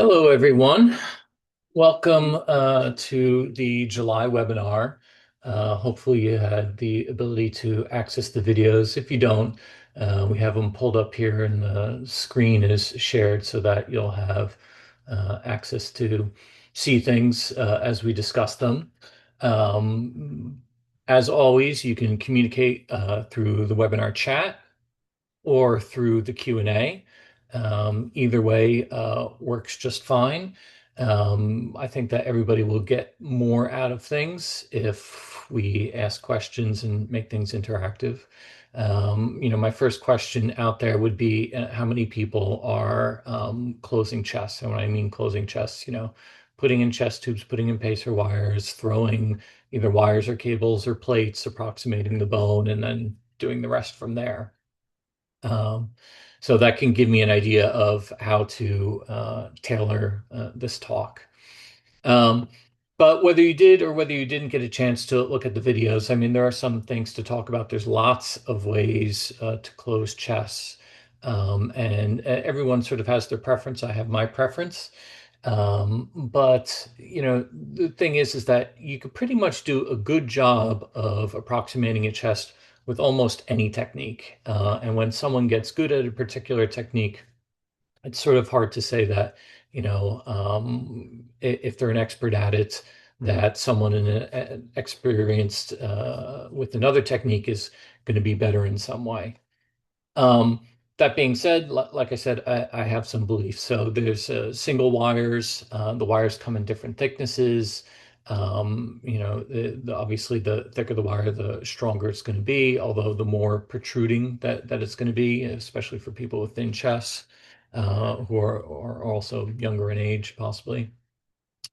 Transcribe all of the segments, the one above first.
Hello, everyone. Welcome to the July webinar. Hopefully you had the ability to access the videos. If you don't, we have them pulled up here and the screen is shared so that you'll have access to see things as we discuss them. Um, as always, you can communicate through the webinar chat or through the Q&A. Either way works just fine. I think that everybody will get more out of things if we ask questions and make things interactive. My first question out there would be how many people are closing chests? And when I mean closing chests, putting in chest tubes, putting in pacer wires, throwing either wires or cables or plates, approximating the bone, and then doing the rest from there. Um, so that can give me an idea of how to tailor this talk. Um, but whether you did or whether you didn't get a chance to look at the videos, I mean, there are some things to talk about. There's lots of ways to close chests. And everyone sort of has their preference. I have my preference. But the thing is that you could pretty much do a good job of approximating a chest with almost any technique. And when someone gets good at a particular technique, it's sort of hard to say that, if they're an expert at it, that someone experienced with another technique is going to be better in some way. Um, that being said, like I said, I have some beliefs. So there's single wires. The wires come in different thicknesses. Obviously, the thicker the wire, the stronger it's going to be. Although the more protruding that it's going to be, especially for people with thin chests, who are also younger in age, possibly.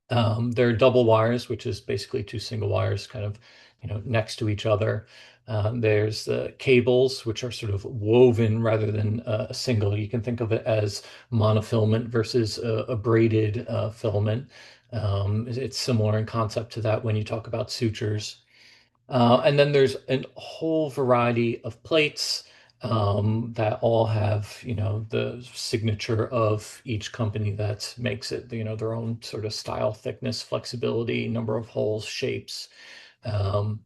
There are double wires, which is basically two single wires kind of, next to each other. There's the cables, which are sort of woven rather than a single. You can think of it as monofilament versus a braided filament. It's similar in concept to that when you talk about sutures. And then there's a whole variety of plates that all have, the signature of each company that makes it, their own sort of style, thickness, flexibility, number of holes, shapes. Um,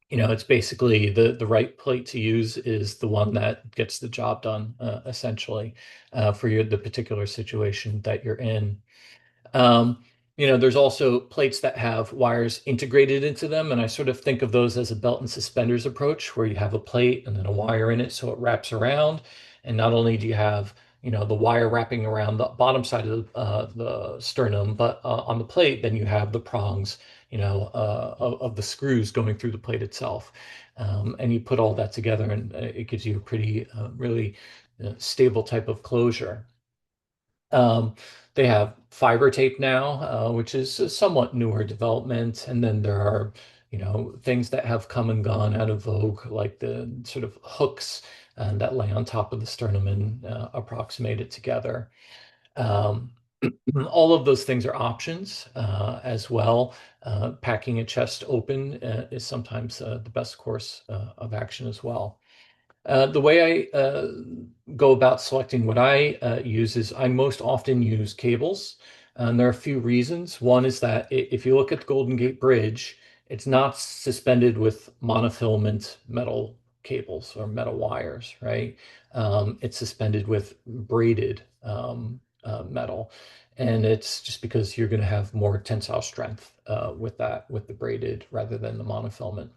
it's basically the right plate to use is the one that gets the job done, essentially, for the particular situation that you're in. Um, there's also plates that have wires integrated into them, and I sort of think of those as a belt and suspenders approach, where you have a plate and then a wire in it, so it wraps around. And not only do you have, the wire wrapping around the bottom side of the sternum, but on the plate, then you have the prongs, of the screws going through the plate itself. And you put all that together, and it gives you a pretty, really stable type of closure. Um, they have fiber tape now, which is a somewhat newer development. And then there are, things that have come and gone out of vogue, like the sort of hooks that lay on top of the sternum and approximate it together. Um, all of those things are options as well. Packing a chest open is sometimes the best course of action as well. The way I go about selecting what I use is I most often use cables. And there are a few reasons. One is that if you look at the Golden Gate Bridge, it's not suspended with monofilament metal cables or metal wires, right? It's suspended with braided metal. And it's just because you're going to have more tensile strength with that, with the braided rather than the monofilament.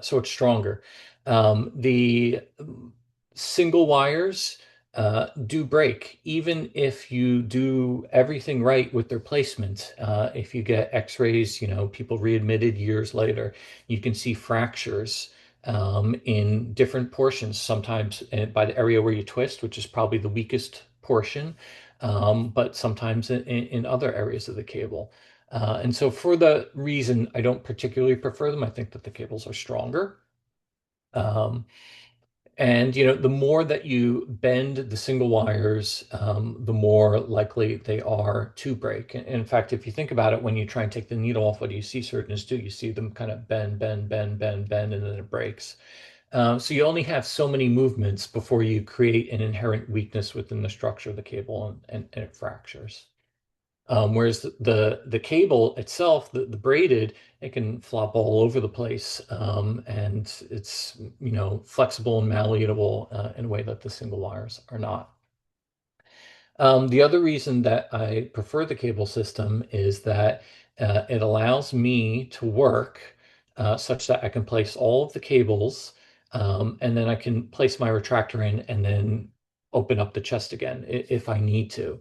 So it's stronger. The single wires do break, even if you do everything right with their placement. If you get X-rays, people readmitted years later, you can see fractures in different portions, sometimes by the area where you twist, which is probably the weakest portion, but sometimes in other areas of the cable. And so for the reason I don't particularly prefer them, I think that the cables are stronger. Um, and the more that you bend the single wires, the more likely they are to break. And in fact, if you think about it, when you try and take the needle off, what do you see surgeons do? You see them kind of bend, bend, bend, bend, bend, and then it breaks. So you only have so many movements before you create an inherent weakness within the structure of the cable and it fractures. Whereas the cable itself, the braided, it can flop all over the place, and it's flexible and malleable in a way that the single wires are not. The other reason that I prefer the cable system is that it allows me to work such that I can place all of the cables, and then I can place my retractor in and then open up the chest again if I need to.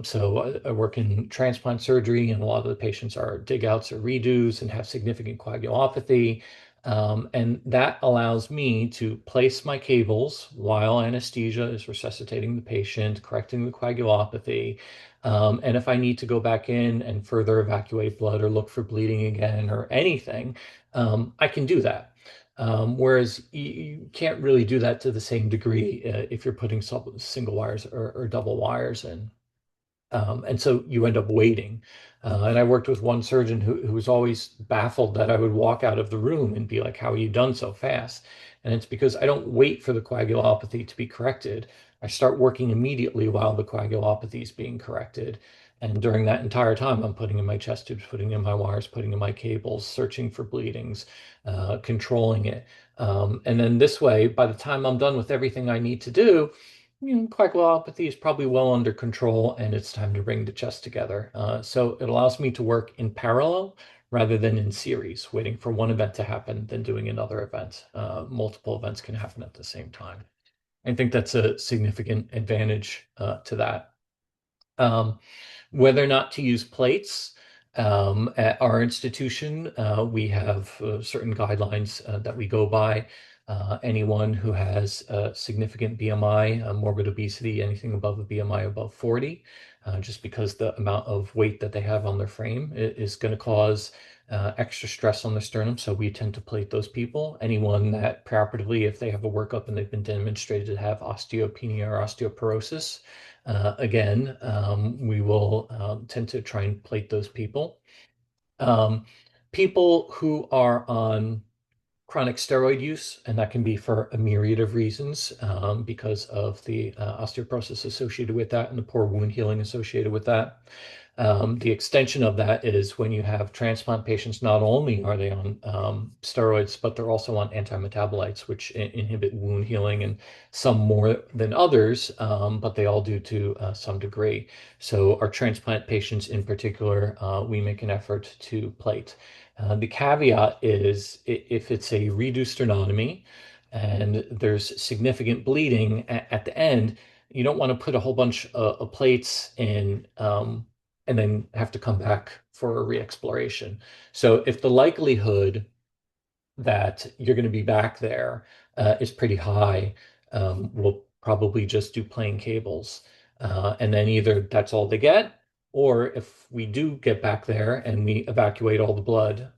So I work in transplant surgery, and a lot of the patients are dig outs or redos and have significant coagulopathy. And that allows me to place my cables while anesthesia is resuscitating the patient, correcting the coagulopathy. And if I need to go back in and further evacuate blood or look for bleeding again or anything, I can do that. Whereas you can't really do that to the same degree if you're putting single wires or double wires in. And so you end up waiting. And I worked with one surgeon who was always baffled that I would walk out of the room and be like, "How are you done so fast?" And it's because I don't wait for the coagulopathy to be corrected. I start working immediately while the coagulopathy is being corrected. And during that entire time, I'm putting in my chest tubes, putting in my wires, putting in my cables, searching for bleedings, controlling it. And then this way, by the time I'm done with everything I need to do, coagulopathy is probably well under control and it's time to bring the chest together. So it allows me to work in parallel rather than in series, waiting for one event to happen, then doing another event. Multiple events can happen at the same time. I think that's a significant advantage to that. Um, Whether or not to use plates, at our institution, we have certain guidelines that we go by. Anyone who has a significant BMI, morbid obesity, anything above a BMI above 40, just because the amount of weight that they have on their frame is going to cause extra stress on the sternum. So we tend to plate those people. Anyone that preoperatively, if they have a workup and they've been demonstrated to have osteopenia or osteoporosis, again, we will tend to try and plate those people. Um, People who are on chronic steroid use, and that can be for a myriad of reasons because of the osteoporosis associated with that and the poor wound healing associated with that. The extension of that is when you have transplant patients, not only are they on steroids, but they're also on antimetabolites, which inhibit wound healing, and some more than others, but they all do to some degree. So our transplant patients in particular, we make an effort to plate. The caveat is if it's a reduced sternotomy and there's significant bleeding at the end, you don't want to put a whole bunch of plates in and then have to come back for a re-exploration. So if the likelihood that you're going to be back there is pretty high, we'll probably just do plain cables. And then either that's all they get, or if we do get back there and we evacuate all the blood,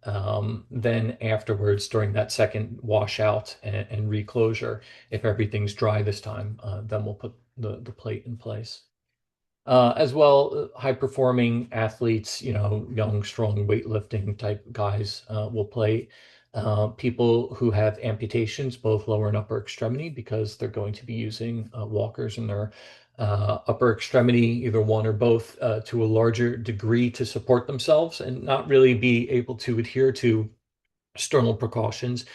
then afterwards, during that second washout and reclosure, if everything's dry this time, then we'll put the plate in place. As well, high performing athletes, young, strong weightlifting type guys will play. People who have amputations, both lower and upper extremity, because they're going to be using walkers in their upper extremity, either one or both, to a larger degree to support themselves and not really be able to adhere to external precautions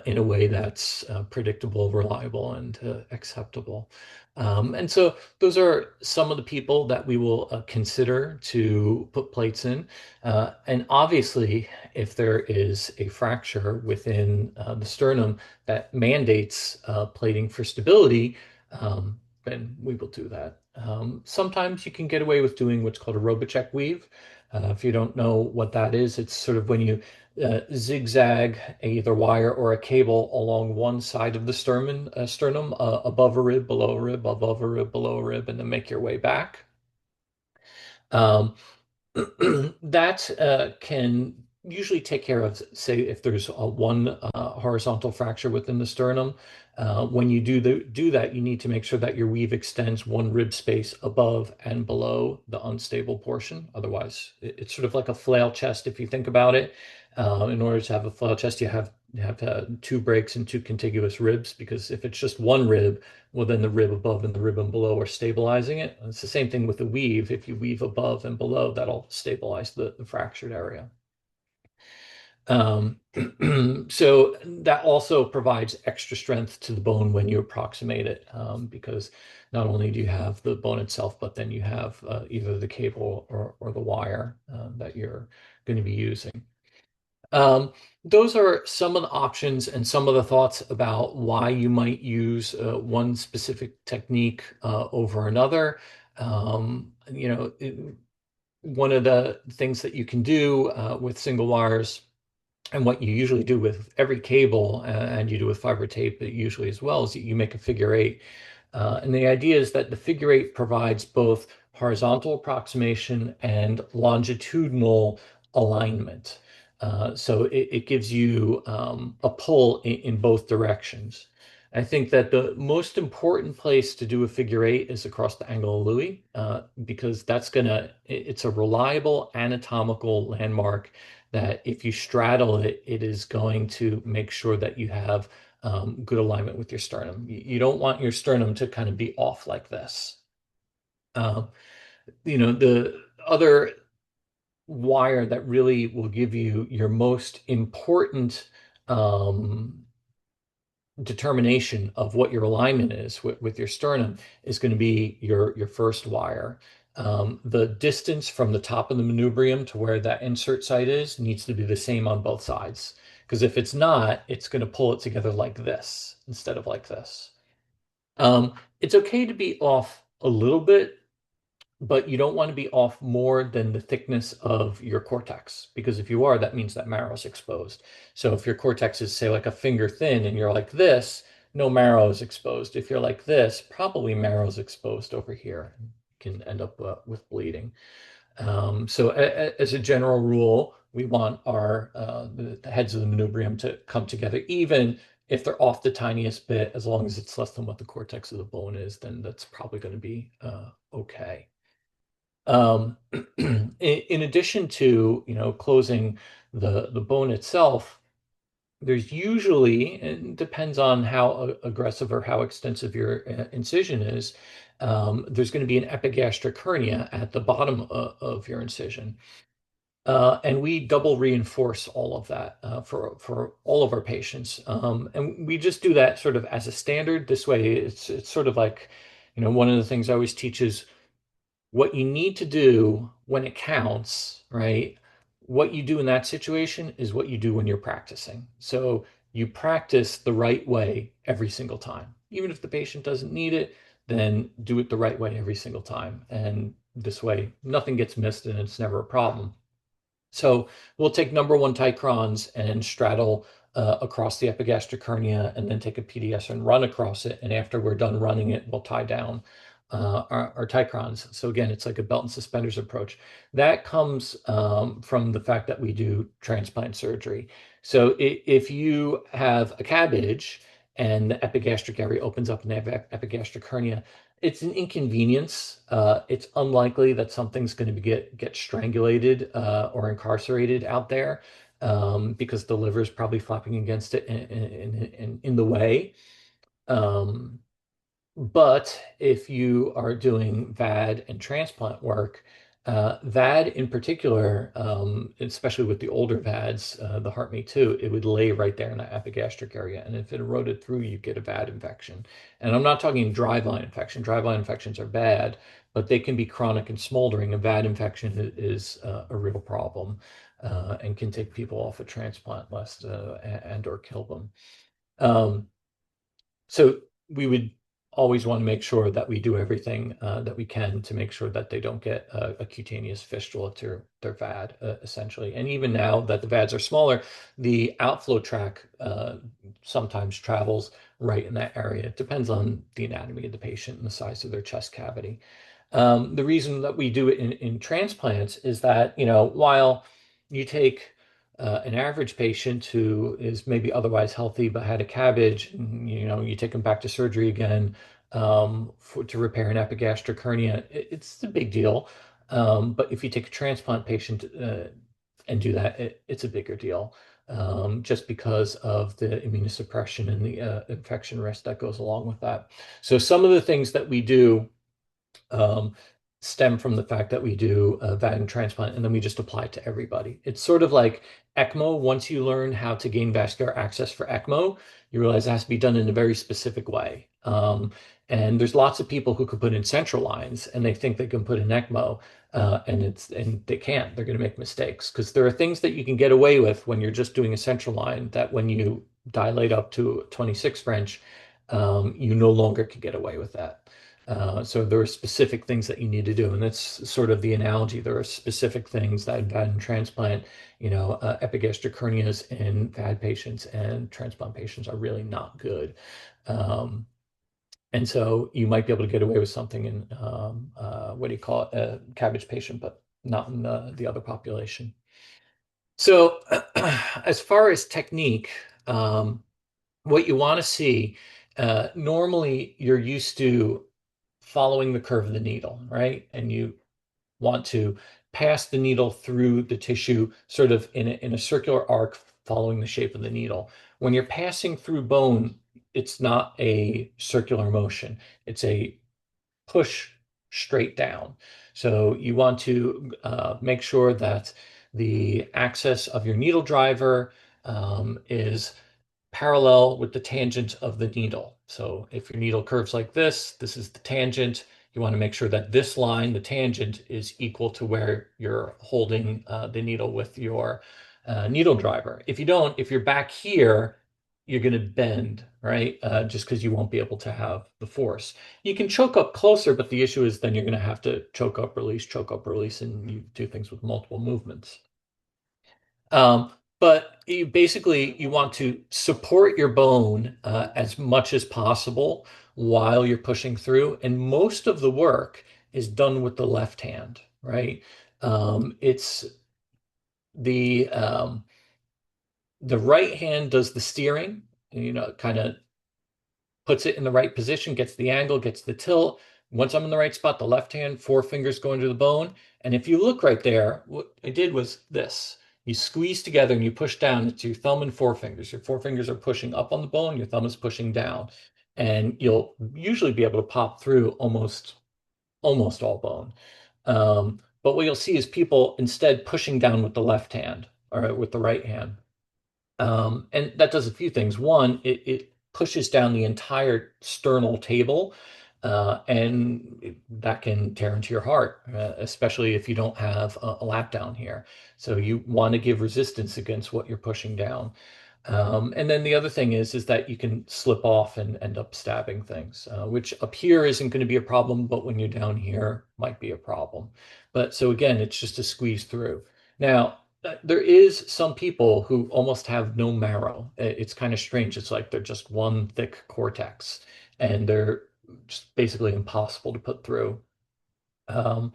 in a way that's predictable, reliable, and acceptable. And so those are some of the people that we will consider to put plates in. And obviously, if there is a fracture within the sternum that mandates plating for stability, then we will do that. Sometimes you can get away with doing what's called a Robocheck weave. If you don't know what that is, it's sort of when you zigzag either wire or a cable along one side of the sternum, above a rib, below a rib, above a rib, below a rib, and then make your way back. Um, that can usually take care of, say, if there's one horizontal fracture within the sternum. When you do that, you need to make sure that your weave extends one rib space above and below the unstable portion. Otherwise, it's sort of like a flail chest if you think about it. In order to have a flail chest, you have have two breaks and two contiguous ribs, because if it's just one rib, well, then the rib above and the rib and below are stabilizing it. It's the same thing with the weave. If you weave above and below, that'll stabilize the fractured area. Um, so that also provides extra strength to the bone when you approximate it, because not only do you have the bone itself, but then you have either the cable or the wire that you're going to be using. Um, those are some of the options and some of the thoughts about why you might use one specific technique over another. One of the things that you can do with single wires, and what you usually do with every cable, and you do with fiber tape usually as well, is you make a figure eight. And the idea is that the figure eight provides both horizontal approximation and longitudinal alignment. So it gives you a pull in both directions. I think that the most important place to do a figure eight is across the angle of Louis, because it's a reliable anatomical landmark that if you straddle it, it is going to make sure that you have good alignment with your sternum. You don't want your sternum to kind of be off like this. Uh, the other wire that really will give you your most important um, determination of what your alignment is with your sternum is going to be your first wire. The distance from the top of the manubrium to where that insert site is needs to be the same on both sides. Because if it's not, it's going to pull it together like this instead of like this. It's okay to be off a little bit, but you don't want to be off more than the thickness of your cortex, because if you are, that means that marrow is exposed. So if your cortex is, say, like a finger thin and you're like this, no marrow is exposed. If you're like this, probably marrow is exposed over here. You can end up with bleeding. So as a general rule, we want the heads of the manubrium to come together, even if they're off the tiniest bit. As long as it's less than what the cortex of the bone is, then that's probably going to be okay. Um, in addition to, closing the bone itself, there's usually, and it depends on how aggressive or how extensive your incision is, there's going to be an epigastric hernia at the bottom of your incision. And we double reinforce all of that for all of our patients. And we just do that sort of as a standard. This way, it's sort of like, one of the things I always teach is what you need to do when it counts, right? What you do in that situation is what you do when you're practicing. So you practice the right way every single time. Even if the patient doesn't need it, then do it the right way every single time. And this way, nothing gets missed and it's never a problem. So we'll take number one Ticrons and straddle across the epigastric hernia, and then take a PDS and run across it. And after we're done running it, we'll tie down our Ticrons. So again, it's like a belt and suspenders approach. That comes from the fact that we do transplant surgery. So if you have a CABG and the epigastric area opens up in the epigastric hernia, it's an inconvenience. It's unlikely that something's going to get strangulated or incarcerated out there, because the liver is probably flapping against it in the way. Um, but if you are doing VAD and transplant work, VAD in particular, especially with the older VADs, the HeartMate 2, it would lay right there in that epigastric area. And if it eroded through, you get a VAD infection. And I'm not talking driveline infection. Driveline infections are bad, but they can be chronic and smoldering. A VAD infection is a real problem, and can take people off a transplant list and or kill them. Um, so we would always want to make sure that we do everything that we can to make sure that they don't get a cutaneous fistula to their VAD, essentially. And even now that the VADs are smaller, the outflow tract sometimes travels right in that area. It depends on the anatomy of the patient and the size of their chest cavity. The reason that we do it in transplants is that, while you take an average patient who is maybe otherwise healthy but had a CABG, and, you take them back to surgery again to repair an epigastric hernia, it's a big deal. But if you take a transplant patient and do that, it's a bigger deal. just because of the immunosuppression and the infection risk that goes along with that. So some of the things that we do um, stem from the fact that we do a vaginal transplant and then we just apply it to everybody. It's sort of like ECMO. Once you learn how to gain vascular access for ECMO, you realize it has to be done in a very specific way. And there's lots of people who could put in central lines and they think they can put in ECMO, and they can't. They're going to make mistakes because there are things that you can get away with when you're just doing a central line that when you dilate up to 26 French, you no longer can get away with that. So there are specific things that you need to do, and that's sort of the analogy. There are specific things that VAD and transplant, epigastric hernias in VAD patients and transplant patients are really not good. Um, and so you might be able to get away with something in, what do you call it, a cabbage patient, but not in the other population. So as far as technique, what you want to see, normally you're used to following the curve of the needle, right? And you want to pass the needle through the tissue sort of in a circular arc following the shape of the needle. When you're passing through bone, it's not a circular motion. It's a push straight down. So you want to make sure that the axis of your needle driver is parallel with the tangent of the needle. So if your needle curves like this is the tangent. You want to make sure that this line, the tangent, is equal to where you're holding the needle with your needle driver. If you don't, if you're back here, you're going to bend, right? Just because you won't be able to have the force. You can choke up closer, but the issue is then you're going to have to choke up, release, and you do things with multiple movements. Um, but you want to support your bone as much as possible while you're pushing through. And most of the work is done with the left hand, right? It's the right hand does the steering, kind of puts it in the right position, gets the angle, gets the tilt. Once I'm in the right spot, the left hand, four fingers go into the bone. And if you look right there, what I did was this. You squeeze together and you push down. It's your thumb and forefingers. Your forefingers are pushing up on the bone, your thumb is pushing down. And you'll usually be able to pop through almost all bone. But what you'll see is people instead pushing down with the left hand or with the right hand. And that does a few things. One, it pushes down the entire sternal table, that can tear into your heart, especially if you don't have a lap down here. So you want to give resistance against what you're pushing down. And then the other thing is that you can slip off and end up stabbing things, which up here isn't going to be a problem, but when you're down here might be a problem. But so again, it's just a squeeze through. Now, there is some people who almost have no marrow. It's kind of strange. It's like they're just one thick cortex, and they're just basically impossible to put through. Um,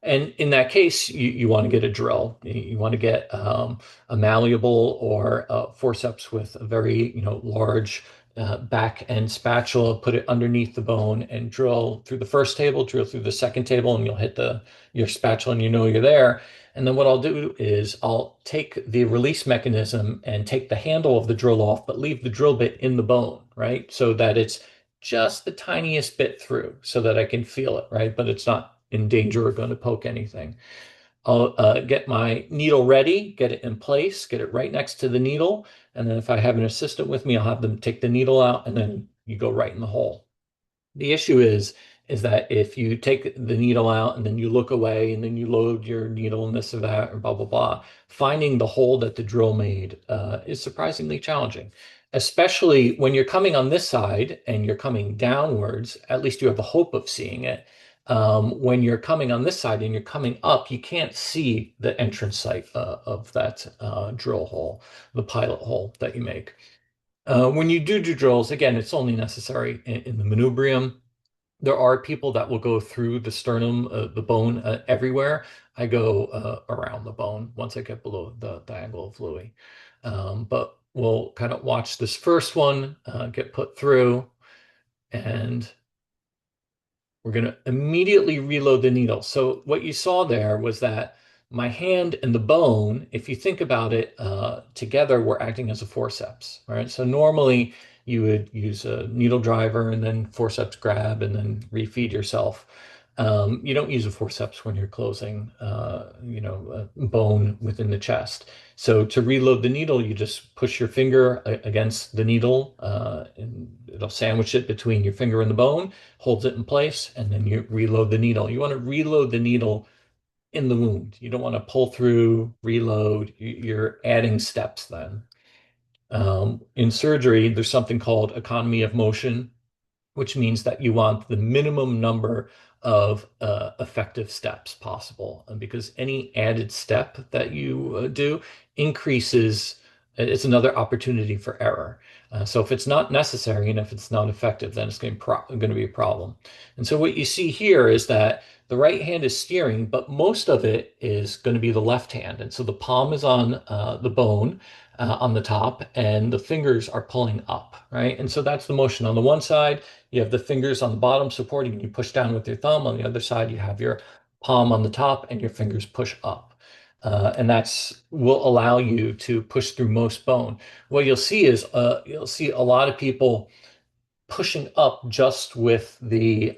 and in that case, you want to get a drill. You want to get a malleable or a forceps with a very, large back end spatula, put it underneath the bone and drill through the first table, drill through the second table, and you'll hit your spatula and you're there. And then what I'll do is I'll take the release mechanism and take the handle of the drill off, but leave the drill bit in the bone, right? So that it's just the tiniest bit through so that I can feel it, right? But it's not in danger or going to poke anything. I'll get my needle ready, get it in place, get it right next to the needle. And then if I have an assistant with me, I'll have them take the needle out and then you go right in the hole. The issue is that if you take the needle out and then you look away and then you load your needle and this or that or blah blah blah, finding the hole that the drill made is surprisingly challenging, especially when you're coming on this side and you're coming downwards. At least you have the hope of seeing it. When you're coming on this side and you're coming up, you can't see the entrance site of that drill hole, the pilot hole that you make. When you do drills, again, it's only necessary in the manubrium. There are people that will go through the sternum, the bone, everywhere. I go around the bone once I get below the angle of Louis. But we'll kind of watch this first one get put through, and we're going to immediately reload the needle. So what you saw there was that My hand and the bone, if you think about it, together, we're acting as a forceps, right? So normally you would use a needle driver and then forceps grab and then refeed yourself. You don't use a forceps when you're closing, a bone within the chest. So to reload the needle, you just push your finger against the needle, and it'll sandwich it between your finger and the bone, holds it in place, and then you reload the needle. You want to reload the needle in the wound. You don't want to pull through, reload. You're adding steps then. In surgery, there's something called economy of motion, which means that you want the minimum number of effective steps possible. And because any added step that you do increases, it's another opportunity for error. So if it's not necessary and if it's not effective, then it's going to be a problem. And so what you see here is that the right hand is steering, but most of it is going to be the left hand. And so the palm is on the bone on the top, and the fingers are pulling up, right? And so that's the motion on the one side. You have the fingers on the bottom supporting, and you push down with your thumb. On the other side, you have your palm on the top and your fingers push up. And that's will allow you to push through most bone. What you'll see is you'll see a lot of people pushing up just with the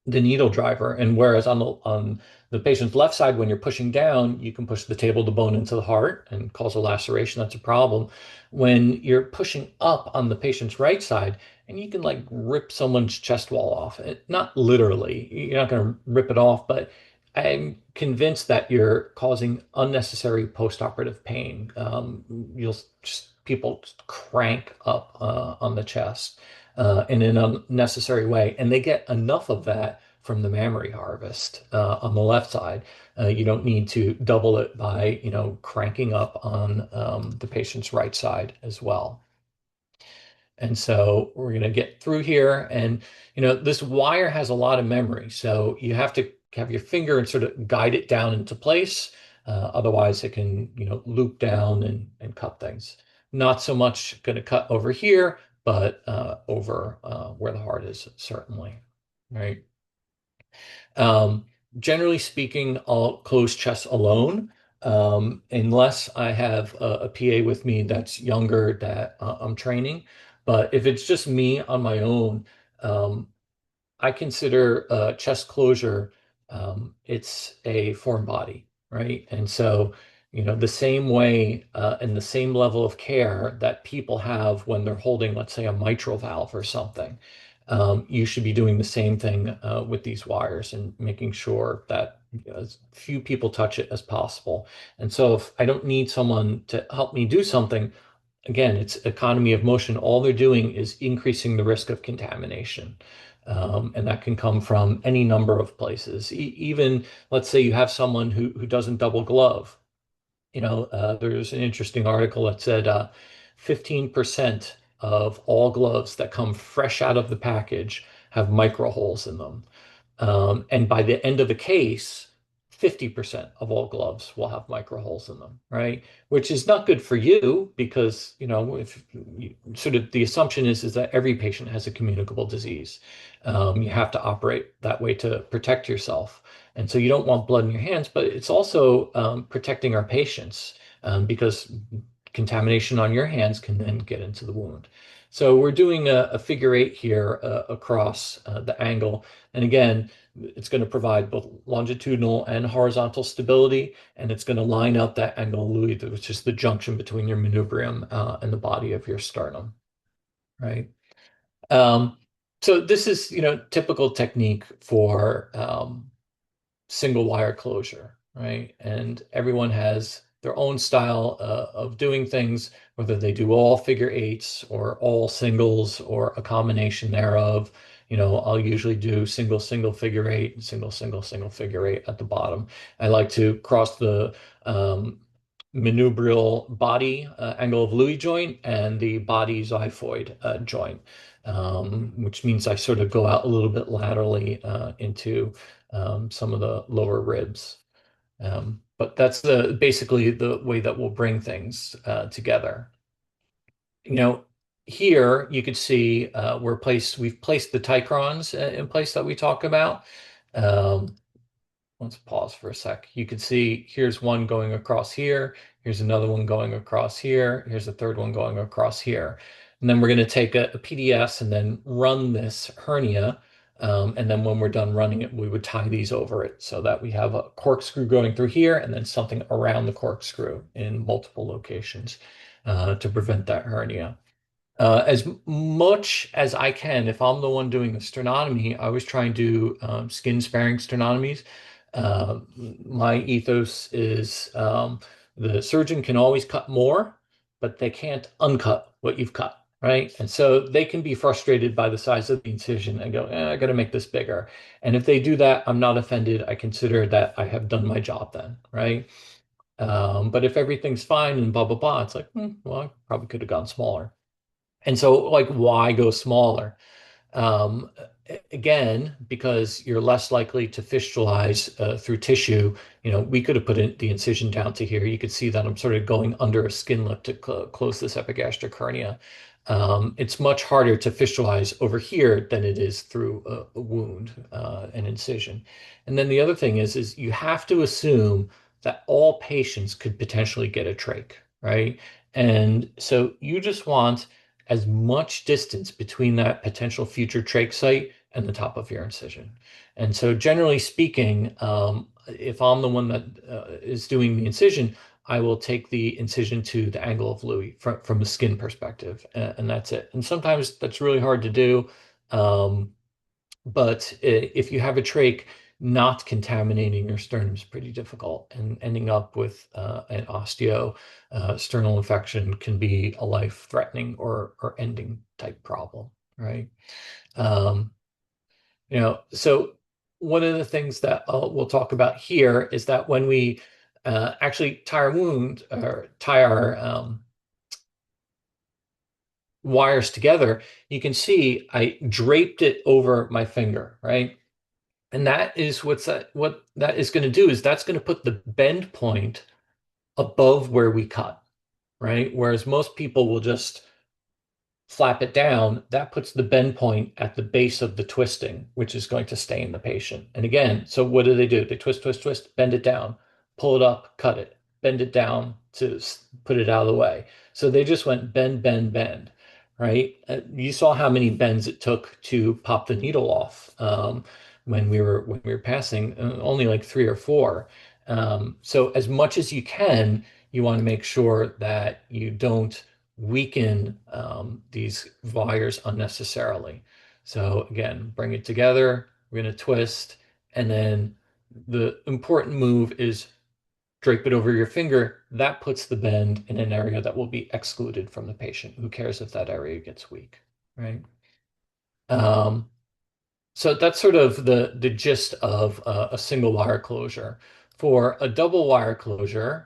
needle driver. And whereas on the patient's left side, when you're pushing down, you can push the table of the bone into the heart and cause a laceration. That's a problem. When you're pushing up on the patient's right side, and you can like rip someone's chest wall off. Not literally, you're not going to rip it off, but I'm convinced that you're causing unnecessary post-operative pain. You'll just people crank up on the chest in an unnecessary way. And they get enough of that from the mammary harvest on the left side. You don't need to double it by, cranking up on the patient's right side as well. And so we're going to get through here. And, this wire has a lot of memory. So you have to have your finger and sort of guide it down into place. Otherwise, it can, loop down and cut things. Not so much going to cut over here, but over where the heart is, certainly. Right. Um, Generally speaking, I'll close chest alone, unless I have a PA with me that's younger that I'm training. But if it's just me on my own, um, I consider chest closure, it's a foreign body, right? And so, the same way and the same level of care that people have when they're holding, let's say, a mitral valve or something, you should be doing the same thing with these wires and making sure that as few people touch it as possible. And so, if I don't need someone to help me do something, again, it's economy of motion. All they're doing is increasing the risk of contamination. And that can come from any number of places. Even, let's say you have someone who doesn't double glove. There's an interesting article that said 15% of all gloves that come fresh out of the package have micro holes in them. And by the end of the case, 50% of all gloves will have micro holes in them, right? Which is not good for you because, if sort of the assumption is that every patient has a communicable disease. You have to operate that way to protect yourself. And so you don't want blood in your hands, but it's also protecting our patients because contamination on your hands can then get into the wound. So we're doing a figure eight here across the angle. And again, it's going to provide both longitudinal and horizontal stability, and it's going to line up that angle of Louis, which is the junction between your manubrium and the body of your sternum, right? Um, so this is, typical technique for single wire closure, right? And everyone has their own style of doing things, whether they do all figure eights or all singles or a combination thereof. I'll usually do single, single figure eight, and single, single, single figure eight at the bottom. I like to cross the manubrial body angle of Louis joint and the body xiphoid joint, which means I sort of go out a little bit laterally into some of the lower ribs. But that's basically the way that we'll bring things together. You know, Here you could see we've placed the ticrons in place that we talk about. Um, let's pause for a sec. You can see here's one going across here. Here's another one going across here. Here's a third one going across here. And then we're going to take a PDS and then run this hernia. And then when we're done running it, we would tie these over it so that we have a corkscrew going through here and then something around the corkscrew in multiple locations to prevent that hernia. As much as I can, if I'm the one doing the sternotomy, I always try and do skin sparing sternotomies. Uh, my ethos is the surgeon can always cut more, but they can't uncut what you've cut, right? And so they can be frustrated by the size of the incision and go, I got to make this bigger. And if they do that, I'm not offended. I consider that I have done my job then, right? But if everything's fine and blah, blah, blah, it's like, well, I probably could have gone smaller. And so, like, why go smaller? Um, Again, because you're less likely to fistulize through tissue. We could have put the incision down to here. You could see that I'm sort of going under a skin lip to close this epigastric hernia. It's much harder to fistulize over here than it is through a wound, an incision. And then the other thing is you have to assume that all patients could potentially get a trach, right? And so you just want as much distance between that potential future trach site and the top of your incision. And so, generally speaking, if I'm the one that is doing the incision, I will take the incision to the angle of Louis from a skin perspective, and that's it. And sometimes that's really hard to do. Um, but if you have a trach, not contaminating your sternum is pretty difficult, and ending up with an osteo sternal infection can be a life-threatening or ending type problem, right? Um, so one of the things that we'll talk about here is that when we actually tie our wound or tie our wires together, you can see I draped it over my finger, right? And that is what that is going to do is that's going to put the bend point above where we cut, right? Whereas most people will just flap it down, that puts the bend point at the base of the twisting, which is going to stay in the patient. And again, so what do? They twist, twist, twist, bend it down, pull it up, cut it, bend it down to put it out of the way. So they just went bend, bend, bend, right? You saw how many bends it took to pop the needle off when we were passing, only like three or four. So as much as you can, you want to make sure that you don't weaken these wires unnecessarily. So again, bring it together, we're going to twist, and then the important move is drape it over your finger. That puts the bend in an area that will be excluded from the patient. Who cares if that area gets weak, right? Um, so that's sort of the gist of a single wire closure. For a double wire closure,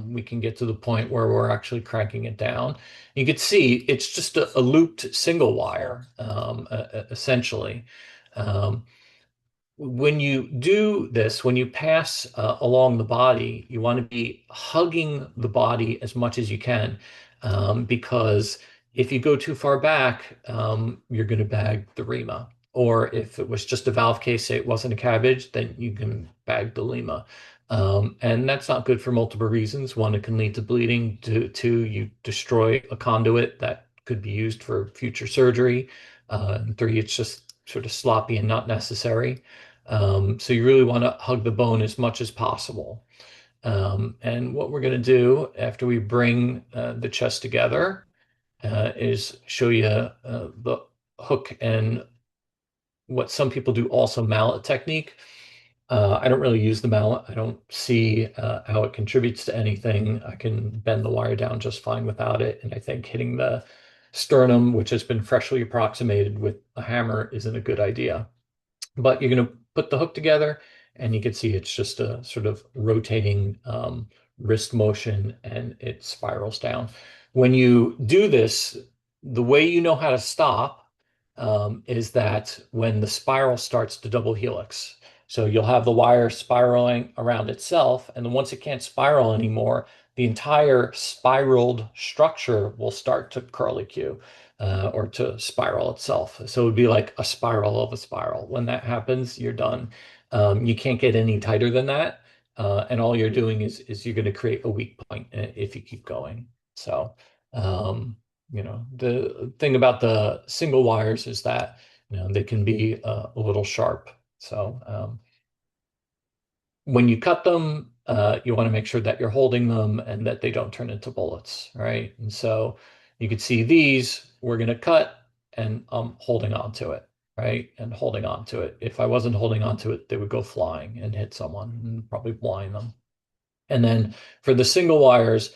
we can get to the point where we're actually cranking it down. You can see it's just a looped single wire, essentially. Um, when you do this, when you pass along the body, you want to be hugging the body as much as you can, because if you go too far back, you're going to bag the rima. Or if it was just a valve case, say it wasn't a cabbage, then you can bag the lima. And that's not good for multiple reasons. One, it can lead to bleeding. Two, you destroy a conduit that could be used for future surgery. And three, it's just sort of sloppy and not necessary. So you really want to hug the bone as much as possible. And what we're going to do after we bring the chest together is show you the hook and what some people do also mallet technique. I don't really use the mallet. I don't see how it contributes to anything. I can bend the wire down just fine without it. And I think hitting the sternum, which has been freshly approximated with a hammer, isn't a good idea. But you're going to put the hook together and you can see it's just a sort of rotating wrist motion and it spirals down. When you do this, the way you know how to stop is that when the spiral starts to double helix. So you'll have the wire spiraling around itself, and then once it can't spiral anymore, the entire spiraled structure will start to curlicue. or to spiral itself. So it would be like a spiral of a spiral. When that happens, you're done. You can't get any tighter than that. And all you're doing is you're going to create a weak point if you keep going. So, um, the thing about the single wires is that, they can be a little sharp. So, when you cut them, you want to make sure that you're holding them and that they don't turn into bullets, right? And so you can see these, we're going to cut and I'm holding on to it, right? And holding on to it. If I wasn't holding on to it, they would go flying and hit someone and probably blind them. And then for the single wires,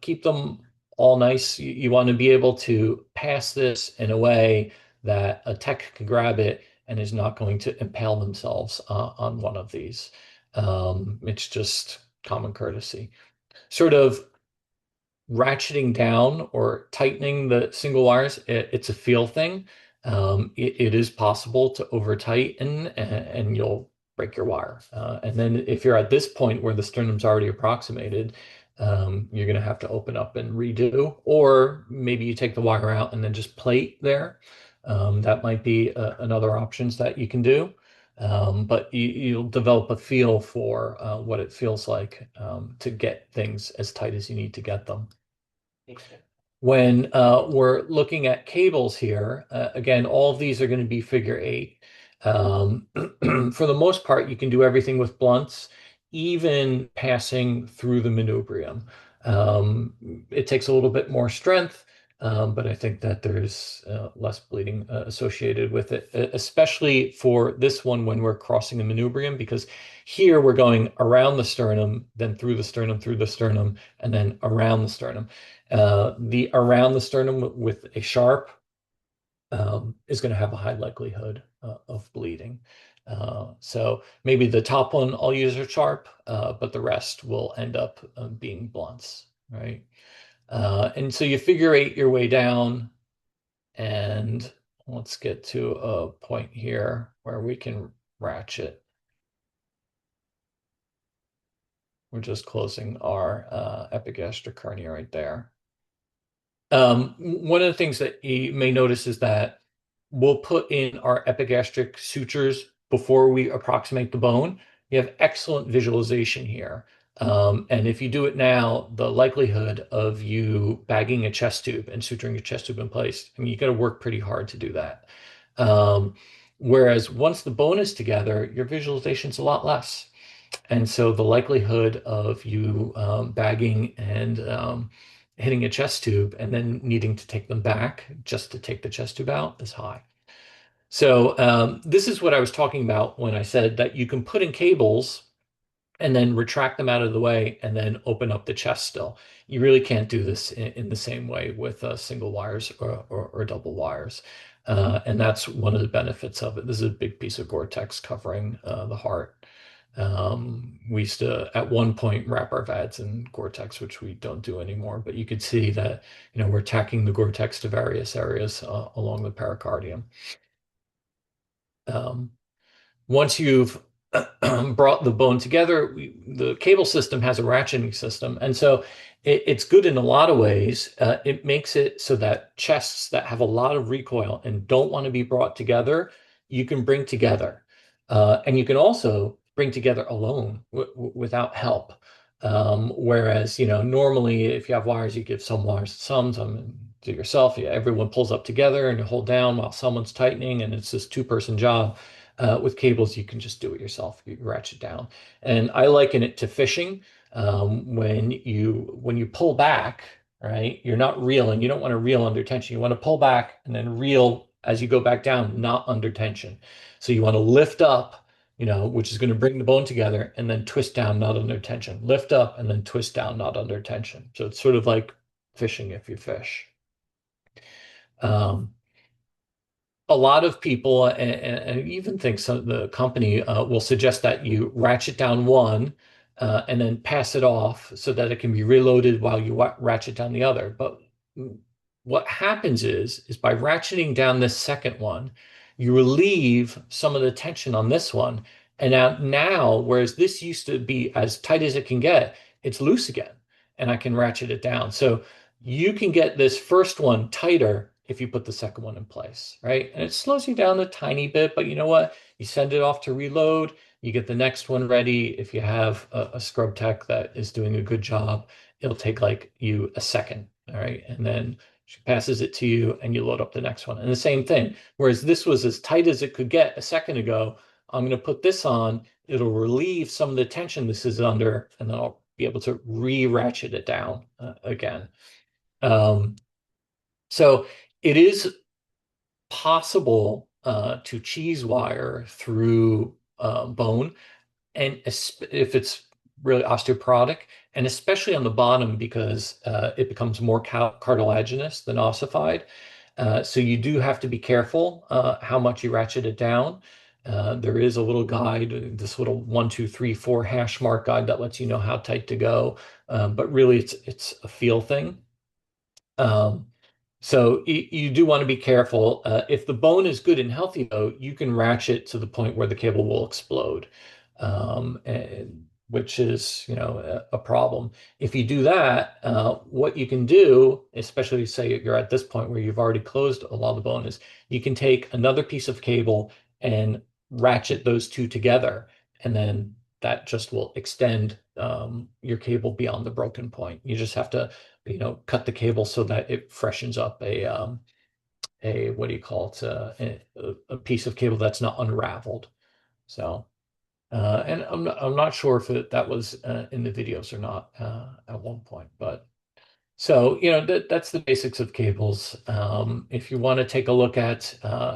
keep them all nice. You want to be able to pass this in a way that a tech can grab it and is not going to impale themselves on one of these. It's just common courtesy. Sort of ratcheting down or tightening the single wires, it's a feel thing. It is possible to over tighten and you'll break your wire. And then if you're at this point where the sternum's already approximated, you're going to have to open up and redo, or maybe you take the wire out and then just plate there. That might be another options that you can do. But you'll develop a feel for what it feels like to get things as tight as you need to get them. When we're looking at cables here, again, all of these are going to be figure eight. For the most part, you can do everything with blunts, even passing through the manubrium. It takes a little bit more strength, but I think that there's less bleeding associated with it, especially for this one when we're crossing the manubrium, because here we're going around the sternum, then through the sternum, and then around the sternum. The around the sternum with a sharp is going to have a high likelihood of bleeding. So maybe the top one I'll use a sharp, but the rest will end up being blunts, right? And so you figure eight your way down, and let's get to a point here where we can ratchet. We're just closing our epigastric hernia right there. One of the things that you may notice is that we'll put in our epigastric sutures before we approximate the bone. You have excellent visualization here. And if you do it now, the likelihood of you bagging a chest tube and suturing a chest tube in place, I mean, you got to work pretty hard to do that. Whereas once the bone is together, your visualization's a lot less. And so the likelihood of you bagging and hitting a chest tube and then needing to take them back just to take the chest tube out is high. So this is what I was talking about when I said that you can put in cables and then retract them out of the way and then open up the chest still. You really can't do this in the same way with single wires or double wires. And that's one of the benefits of it. This is a big piece of Gore-Tex covering the heart. We used to, at one point, wrap our VADs in Gore-Tex, which we don't do anymore. But you could see that, we're tacking the Gore-Tex to various areas along the pericardium. Once you've brought the bone together, the cable system has a ratcheting system. And so it's good in a lot of ways. It makes it so that chests that have a lot of recoil and don't want to be brought together, you can bring together. And you can also bring together alone without help. Whereas, normally if you have wires, you give some wires some to yourself. Yeah, everyone pulls up together and you hold down while someone's tightening, and it's this two-person job. With cables, you can just do it yourself. You ratchet down. And I liken it to fishing. When you pull back, right, you're not reeling. You don't want to reel under tension. You want to pull back and then reel as you go back down, not under tension. So you want to lift up, which is going to bring the bone together, and then twist down, not under tension. Lift up and then twist down, not under tension. So it's sort of like fishing if you fish. A lot of people, and even think some the company will suggest that you ratchet down one and then pass it off so that it can be reloaded while you ratchet down the other. But what happens is by ratcheting down this second one, you relieve some of the tension on this one. And now, whereas this used to be as tight as it can get, it's loose again, and I can ratchet it down. So you can get this first one tighter if you put the second one in place, right? And it slows you down a tiny bit, but you know what? You send it off to reload, you get the next one ready. If you have a scrub tech that is doing a good job, it'll take like you a second, all right? And then she passes it to you and you load up the next one. And the same thing, whereas this was as tight as it could get a second ago, I'm going to put this on. It'll relieve some of the tension this is under, and then I'll be able to re-ratchet it down again. Um, so it is possible to cheese wire through bone, and if it's really osteoporotic, and especially on the bottom because it becomes more cartilaginous than ossified. So you do have to be careful how much you ratchet it down. There is a little guide, this little 1, 2, 3, 4 hash mark guide that lets you know how tight to go. But really, it's a feel thing. Um, so you do want to be careful. If the bone is good and healthy, though, you can ratchet to the point where the cable will explode, which is, a problem. If you do that, what you can do, especially say you're at this point where you've already closed a lot of the bone, is you can take another piece of cable and ratchet those two together, and then that just will extend your cable beyond the broken point. You just have to cut the cable so that it freshens up a what do you call it? A piece of cable that's not unraveled. So, and I'm not sure if that was in the videos or not at one point, but so, that's the basics of cables. If you want to take a look at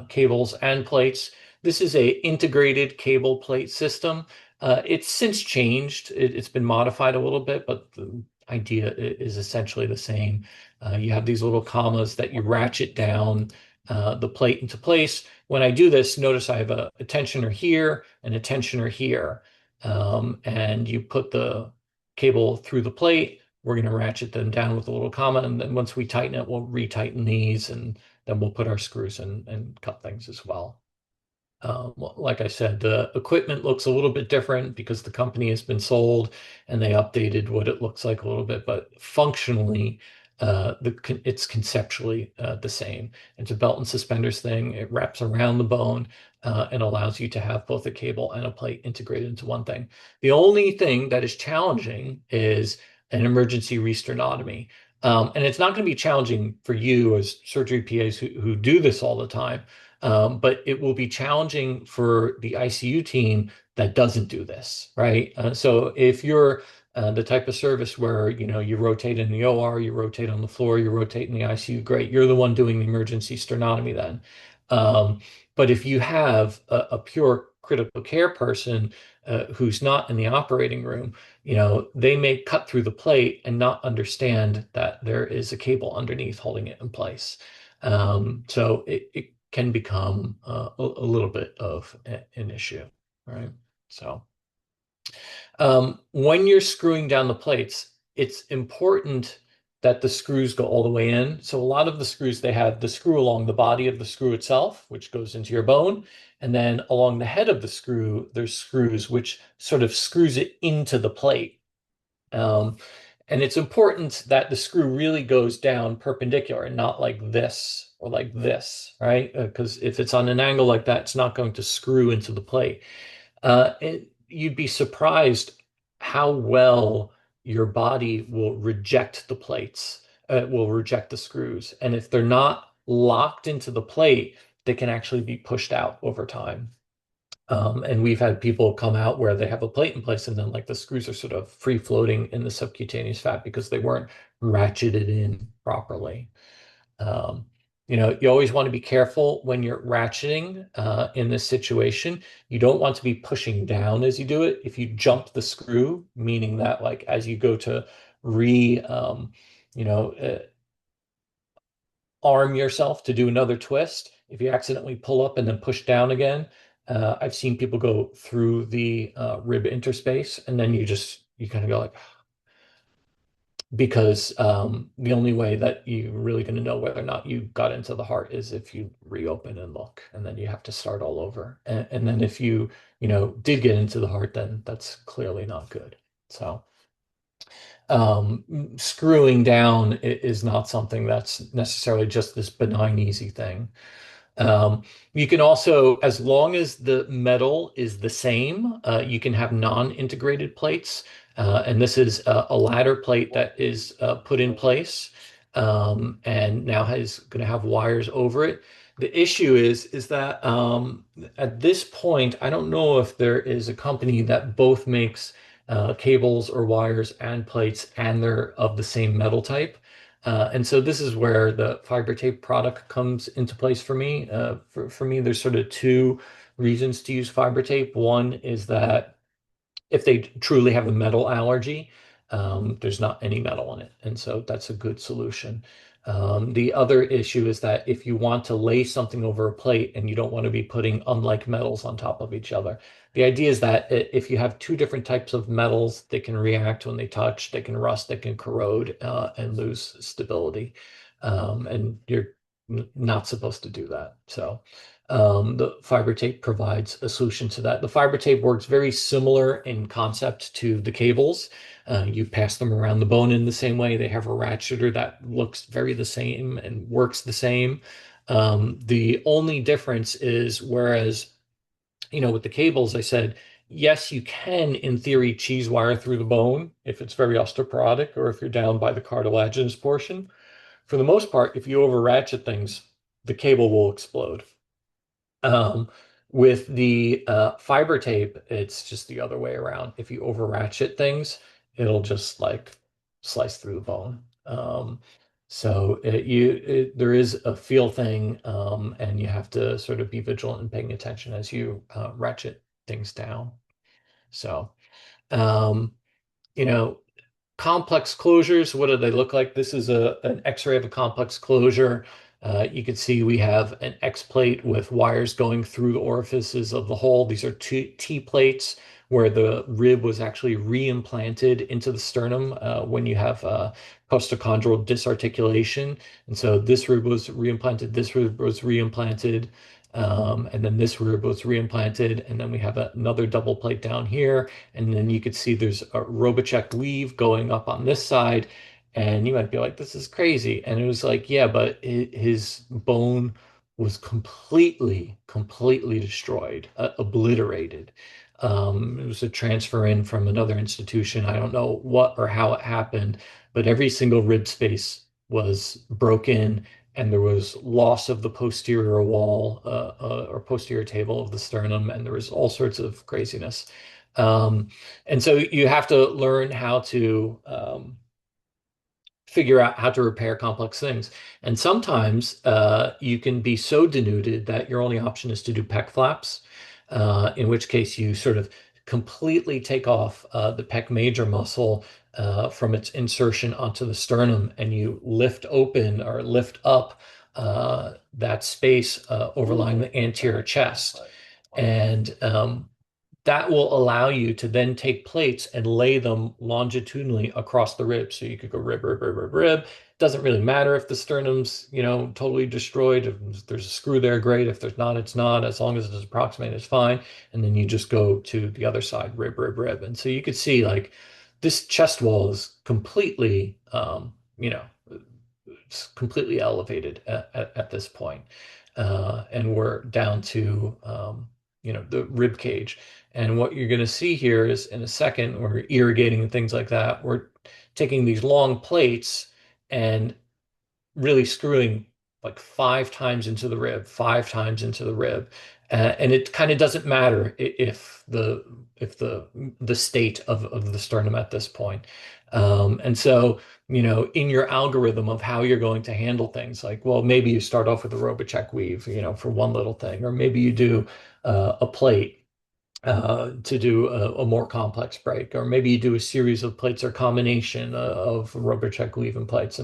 cables and plates, this is a integrated cable plate system. It's since changed. It's been modified a little bit, but the idea is essentially the same. You have these little commas that you ratchet down the plate into place. When I do this, notice I have a tensioner here and a tensioner here. And you put the cable through the plate. We're going to ratchet them down with a little comma, and then once we tighten it, we'll retighten these, and then we'll put our screws in and cut things as well. Well, like I said, the equipment looks a little bit different because the company has been sold and they updated what it looks like a little bit, but functionally, it's conceptually the same. It's a belt and suspenders thing. It wraps around the bone and allows you to have both a cable and a plate integrated into one thing. The only thing that is challenging is an emergency resternotomy. And it's not going to be challenging for you as surgery PAs who do this all the time. But it will be challenging for the ICU team that doesn't do this, right? So if you're the type of service where you rotate in the OR, you rotate on the floor, you rotate in the ICU, great. You're the one doing the emergency sternotomy then. But if you have a pure critical care person who's not in the operating room, they may cut through the plate and not understand that there is a cable underneath holding it in place. So it can become a little bit of an issue, right? So when you're screwing down the plates, it's important that the screws go all the way in. So a lot of the screws, they have the screw along the body of the screw itself, which goes into your bone. And then along the head of the screw, there's screws which sort of screws it into the plate. Um, and it's important that the screw really goes down perpendicular and not like this or like this, right? Because if it's on an angle like that, it's not going to screw into the plate. You'd be surprised how well your body will reject the plates, will reject the screws. And if they're not locked into the plate, they can actually be pushed out over time. And we've had people come out where they have a plate in place and then like the screws are sort of free floating in the subcutaneous fat because they weren't ratcheted in properly. Um, you always want to be careful when you're ratcheting in this situation. You don't want to be pushing down as you do it. If you jump the screw, meaning that like as you go to re, you know, uh, arm yourself to do another twist, if you accidentally pull up and then push down again, I've seen people go through the rib interspace and then you kind of go like, because the only way that you're really going to know whether or not you got into the heart is if you reopen and look, and then you have to start all over. And then if you did get into the heart, then that's clearly not good. So Screwing down is not something that's necessarily just this benign, easy thing. Um, you can also, as long as the metal is the same, you can have non-integrated plates. And this is a ladder plate that is put in place and now is going to have wires over it. The issue is that at this point, I don't know if there is a company that both makes cables or wires and plates and they're of the same metal type. And so this is where the fiber tape product comes into place for me. For me, there's sort of two reasons to use fiber tape. One is that if they truly have a metal allergy, there's not any metal in it. And so that's a good solution. The other issue is that if you want to lay something over a plate and you don't want to be putting unlike metals on top of each other, the idea is that if you have two different types of metals, they can react when they touch, they can rust, they can corrode and lose stability. And you're not supposed to do that. So the fiber tape provides a solution to that. The fiber tape works very similar in concept to the cables. You pass them around the bone in the same way. They have a ratcheter that looks very the same and works the same. The only difference is whereas, with the cables, I said, yes, you can, in theory, cheese wire through the bone if it's very osteoporotic or if you're down by the cartilaginous portion. For the most part, if you over ratchet things, the cable will explode. Um, with the fiber tape, it's just the other way around. If you over ratchet things, it'll just like slice through the bone. So there is a feel thing, and you have to sort of be vigilant and paying attention as you ratchet things down. So, um, you know, complex closures, what do they look like? This is an X-ray of a complex closure. You can see we have an X plate with wires going through the orifices of the hole. These are two T plates where the rib was actually reimplanted into the sternum when you have postachondral disarticulation. And so this rib was reimplanted, this rib was reimplanted, and then this rib was reimplanted. And then we have another double plate down here. And then you could see there's a Robocheck weave going up on this side. And you might be like, this is crazy. And it was like, yeah, but his bone was completely destroyed, obliterated. It was a transfer in from another institution. I don't know what or how it happened, but every single rib space was broken and there was loss of the posterior wall or posterior table of the sternum, and there was all sorts of craziness. Um, and so you have to learn how to figure out how to repair complex things. And sometimes you can be so denuded that your only option is to do pec flaps, in which case you sort of completely take off the pec major muscle from its insertion onto the sternum and you lift open or lift up that space overlying the anterior chest. And that will allow you to then take plates and lay them longitudinally across the rib. So you could go rib, rib, rib, rib, rib. Doesn't really matter if the sternum's, totally destroyed. If there's a screw there, great. If there's not, it's not. As long as it is approximated, it's fine. And then you just go to the other side, rib, rib, rib. And so you could see like this chest wall is completely, it's completely elevated at this point. And we're down to, the rib cage. And what you're going to see here is in a second, we're irrigating and things like that. We're taking these long plates and really screwing like 5 times into the rib, 5 times into the rib. And it kind of doesn't matter if the state of the sternum at this point. And so, in your algorithm of how you're going to handle things, like, well, maybe you start off with a Robocheck weave, for one little thing, or maybe you do a plate to do a more complex break, or maybe you do a series of plates or combination of Robocheck weave and plates.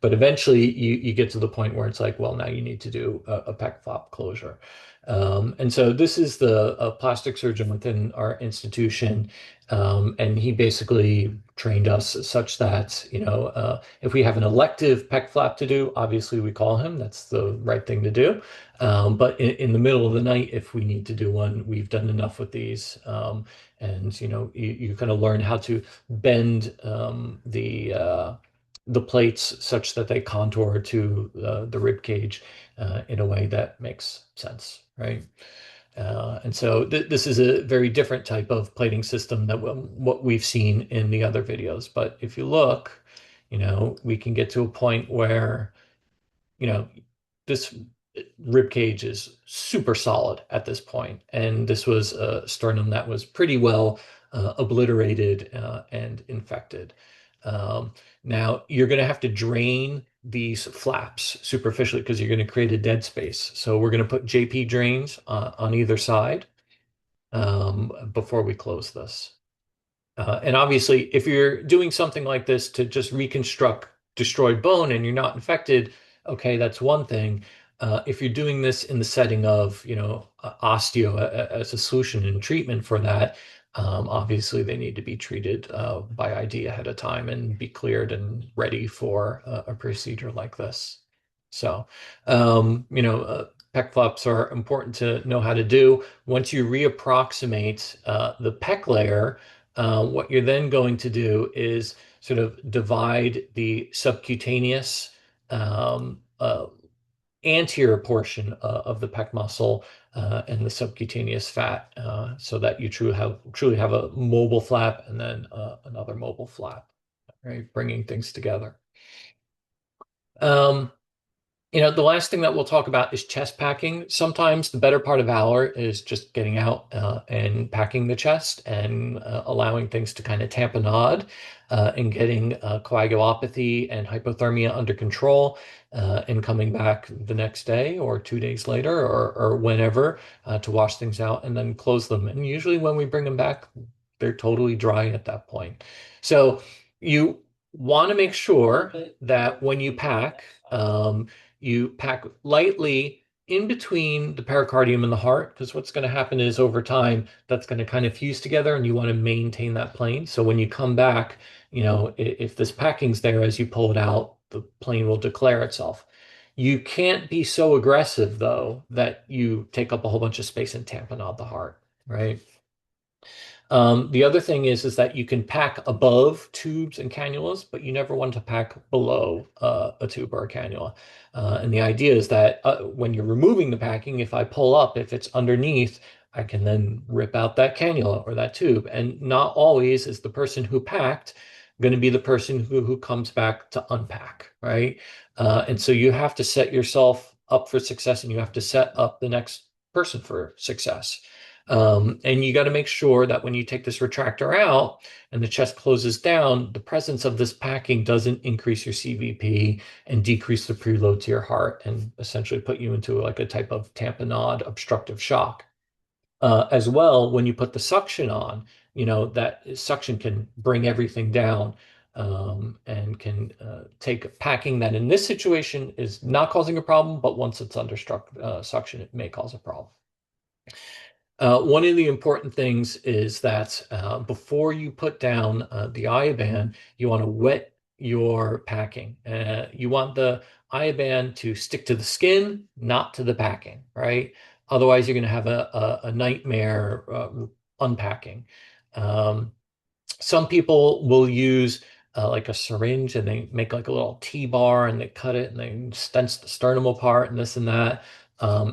But eventually you get to the point where it's like, well, now you need to do a pec flap closure. And so this is the a plastic surgeon within our institution, and he basically trained us such that, if we have an elective pec flap to do, obviously we call him. That's the right thing to do. But in the middle of the night, if we need to do one, we've done enough with these. And you kind of learn how to bend the plates such that they contour to the rib cage in a way that makes sense, right? And so this is a very different type of plating system than what we've seen in the other videos. But if you look, we can get to a point where, you know, this rib cage is super solid at this point, and this was a sternum that was pretty well obliterated and infected. Um, Now you're going to have to drain these flaps superficially because you're going to create a dead space. So we're going to put JP drains on either side before we close this. And obviously, if you're doing something like this to just reconstruct destroyed bone and you're not infected, okay, that's one thing. If you're doing this in the setting of, osteo as a solution and treatment for that, obviously they need to be treated by ID ahead of time and be cleared and ready for a procedure like this. So, pec flaps are important to know how to do. Once you reapproximate the pec layer, what you're then going to do is sort of divide the subcutaneous anterior portion of the pec muscle and the subcutaneous fat so that you truly have a mobile flap and then another mobile flap, right? Bringing things together. Um, the last thing that we'll talk about is chest packing. Sometimes the better part of valor is just getting out and packing the chest and allowing things to kind of tamponade and getting coagulopathy and hypothermia under control and coming back the next day or 2 days later or whenever to wash things out and then close them. And usually when we bring them back, they're totally dry at that point. So you want to make sure that when you pack lightly in between the pericardium and the heart, because what's going to happen is over time, that's going to kind of fuse together and you want to maintain that plane. So when you come back, if this packing's there as you pull it out, the plane will declare itself. You can't be so aggressive, though, that you take up a whole bunch of space and tamponade the heart, right? The other thing is that you can pack above tubes and cannulas, but you never want to pack below a tube or a cannula. And the idea is that when you're removing the packing, if I pull up, if it's underneath, I can then rip out that cannula or that tube. And not always is the person who packed going to be the person who comes back to unpack, right? And so you have to set yourself up for success and you have to set up the next person for success. And you got to make sure that when you take this retractor out and the chest closes down, the presence of this packing doesn't increase your CVP and decrease the preload to your heart and essentially put you into like a type of tamponade obstructive shock. As well, when you put the suction on, that suction can bring everything down and can take packing that in this situation is not causing a problem, but once it's under suction, it may cause a problem. One of the important things is that before you put down the IABAN, you want to wet your packing. You want the IABAN to stick to the skin, not to the packing, right? Otherwise, you're going to have a nightmare unpacking. Some people will use like a syringe and they make like a little T-bar and they cut it and they stents the sternum apart and this and that.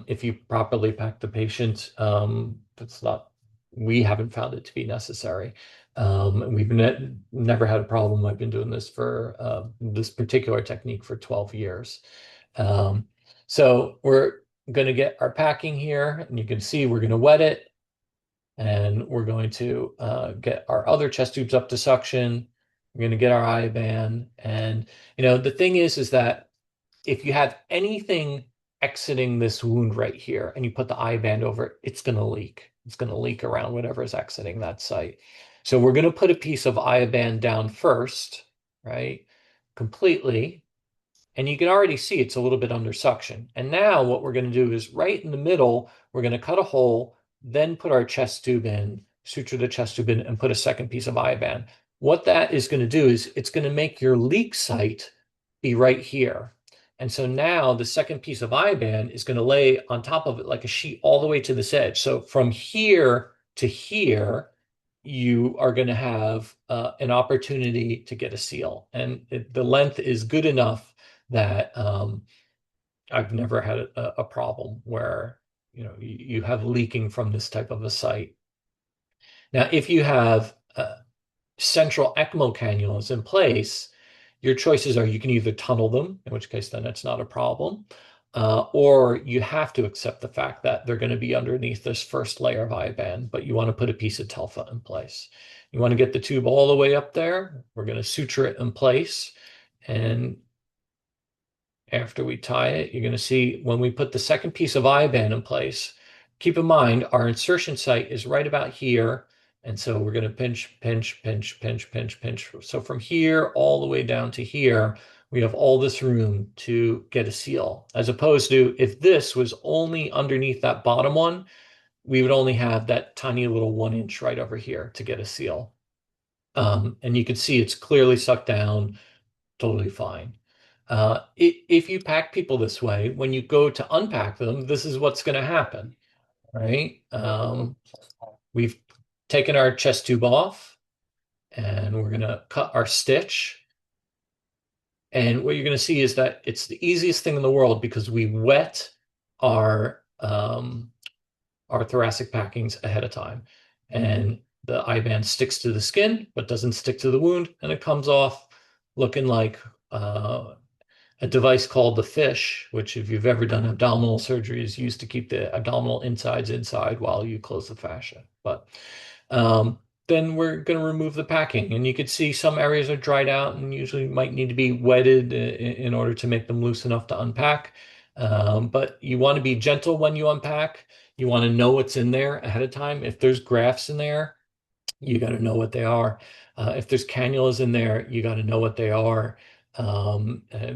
If you properly pack the patient, we haven't found it to be necessary. We've never had a problem. I've been doing this for this particular technique for 12 years. So we're going to get our packing here and you can see we're going to wet it. And we're going to get our other chest tubes up to suction. We're going to get our IABAN. And, the thing is that if you have anything exiting this wound right here and you put the IABAN over it, it's going to leak. It's going to leak around whatever is exiting that site. So we're going to put a piece of IABAN down first, right? Completely. And you can already see it's a little bit under suction. And now what we're going to do is right in the middle, we're going to cut a hole, then put our chest tube in, suture the chest tube in, and put a second piece of IBAN. What that is going to do is it's going to make your leak site be right here. And so now the second piece of IBAN is going to lay on top of it like a sheet all the way to this edge. So from here to here, you are going to have an opportunity to get a seal. And the length is good enough that I've never had a problem where you have leaking from this type of a site. Now, if you have central ECMO cannulas in place, your choices are you can either tunnel them, in which case then it's not a problem, or you have to accept the fact that they're going to be underneath this first layer of IBAN, but you want to put a piece of TELFA in place. You want to get the tube all the way up there. We're going to suture it in place. And after we tie it, you're going to see when we put the second piece of IBAN in place, keep in mind our insertion site is right about here. And so we're going to pinch, pinch, pinch, pinch, pinch, pinch. So from here all the way down to here, we have all this room to get a seal. As opposed to if this was only underneath that bottom one, we would only have that tiny little 1 inch right over here to get a seal. And you can see it's clearly sucked down, totally fine. If you pack people this way, when you go to unpack them, this is what's going to happen, right? We've taken our chest tube off and we're going to cut our stitch. And what you're going to see is that it's the easiest thing in the world because we wet our thoracic packings ahead of time. And the IBAN sticks to the skin, but doesn't stick to the wound. And it comes off looking like a device called the fish, which if you've ever done abdominal surgery is used to keep the abdominal insides inside while you close the fascia. But then we're going to remove the packing. And you could see some areas are dried out and usually might need to be wetted in order to make them loose enough to unpack. But you want to be gentle when you unpack. You want to know what's in there ahead of time. If there's grafts in there, you got to know what they are. If there's cannulas in there, you got to know what they are.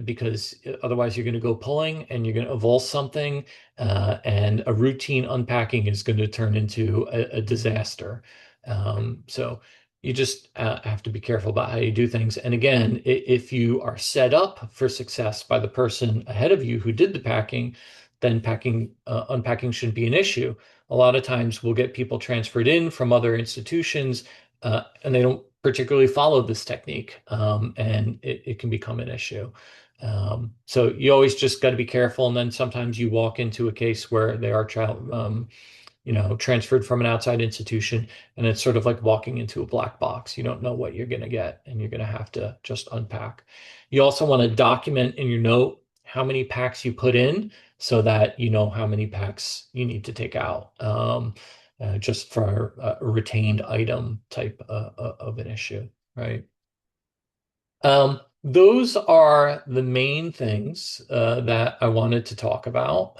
Because otherwise you're going to go pulling and you're going to avulse something, and a routine unpacking is going to turn into a disaster. So you just have to be careful about how you do things. And again, if you are set up for success by the person ahead of you who did the packing, then unpacking shouldn't be an issue. A lot of times we'll get people transferred in from other institutions, and they don't particularly follow this technique, and it can become an issue. So you always just got to be careful. And then sometimes you walk into a case where they are transferred from an outside institution, and it's sort of like walking into a black box. You don't know what you're going to get, and you're going to have to just unpack. You also want to document in your note how many packs you put in so that you know how many packs you need to take out. Just for a retained item type of an issue, right? Those are the main things that I wanted to talk about,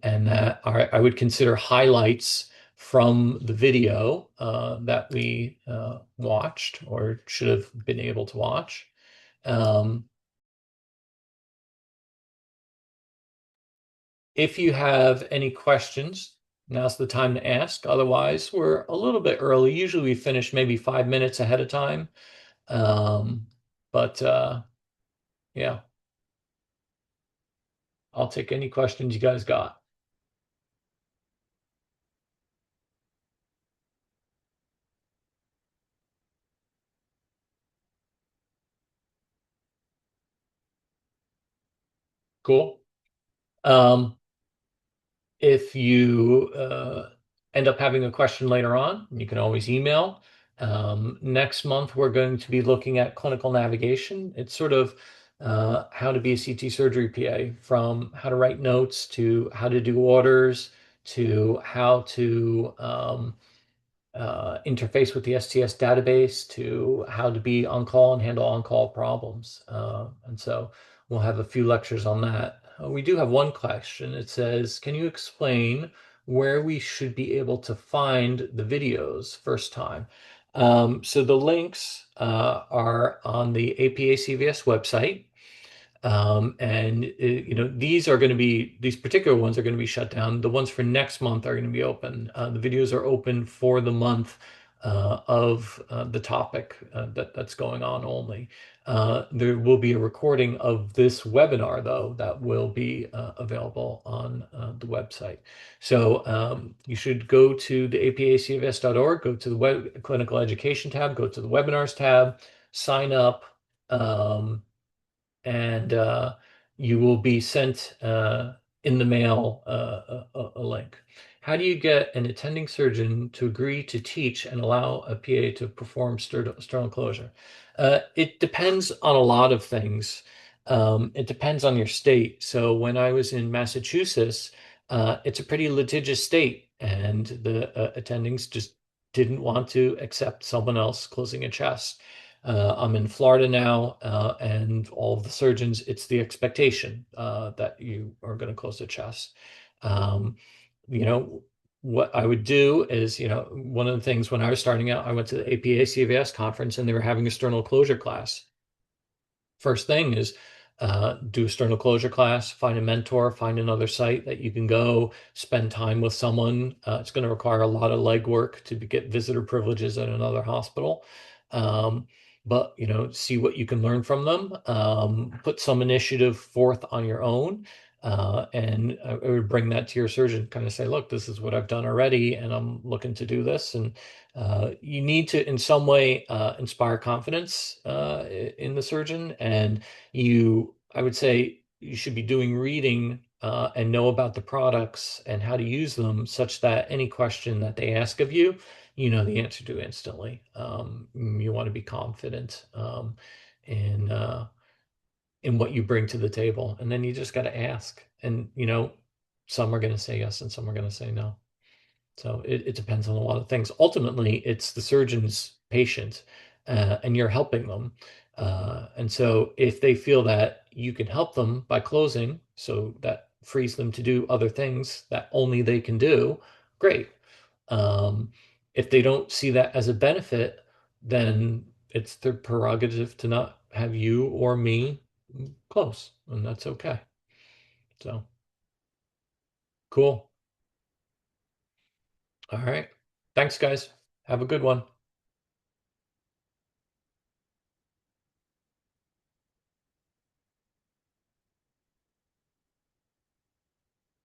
and that I would consider highlights from the video that we watched or should have been able to watch. Um, if you have any questions, now's the time to ask. Otherwise, we're a little bit early. Usually we finish maybe 5 minutes ahead of time. Um, but yeah, I'll take any questions you guys got. Cool. Um, if you end up having a question later on, you can always email. Next month, we're going to be looking at clinical navigation. It's sort of how to be a CT surgery PA, from how to write notes to how to do orders to how to interface with the STS database to how to be on call and handle on-call problems. And so we'll have a few lectures on that. We do have one question. It says, can you explain where we should be able to find the videos first time? So the links are on the APA CVS website. And these are going to be these particular ones are going to be shut down. The ones for next month are going to be open. The videos are open for the month of the topic that's going on only. There will be a recording of this webinar, though, that will be available on the website. So you should go to the apacvs.org, go to the web clinical education tab, go to the webinars tab, sign up. Um, and you will be sent in the mail a link. How do you get an attending surgeon to agree to teach and allow a PA to perform sternal closure? It depends on a lot of things. It depends on your state. So when I was in Massachusetts, it's a pretty litigious state, and the attendings just didn't want to accept someone else closing a chest. I'm in Florida now, and all of the surgeons, it's the expectation that you are going to close the chest. Um, you know, what I would do is, one of the things when I was starting out, I went to the APA CVS conference and they were having a sternal closure class. First thing is do a sternal closure class, find a mentor, find another site that you can go spend time with someone. It's going to require a lot of legwork to get visitor privileges at another hospital. Um, but see what you can learn from them. Put some initiative forth on your own. And I would bring that to your surgeon, kind of say, look, this is what I've done already, and I'm looking to do this. And you need to, in some way, inspire confidence in the surgeon. And I would say, you should be doing reading and know about the products and how to use them, such that any question that they ask of you, you know the answer to instantly. You want to be confident in in what you bring to the table, and then you just got to ask. And some are going to say yes, and some are going to say no. So it depends on a lot of things. Ultimately, it's the surgeon's patient, and you're helping them. And so if they feel that you can help them by closing, so that frees them to do other things that only they can do, great. Um, if they don't see that as a benefit, then it's their prerogative to not have you or me close, and that's okay. So cool. All right. Thanks, guys. Have a good one.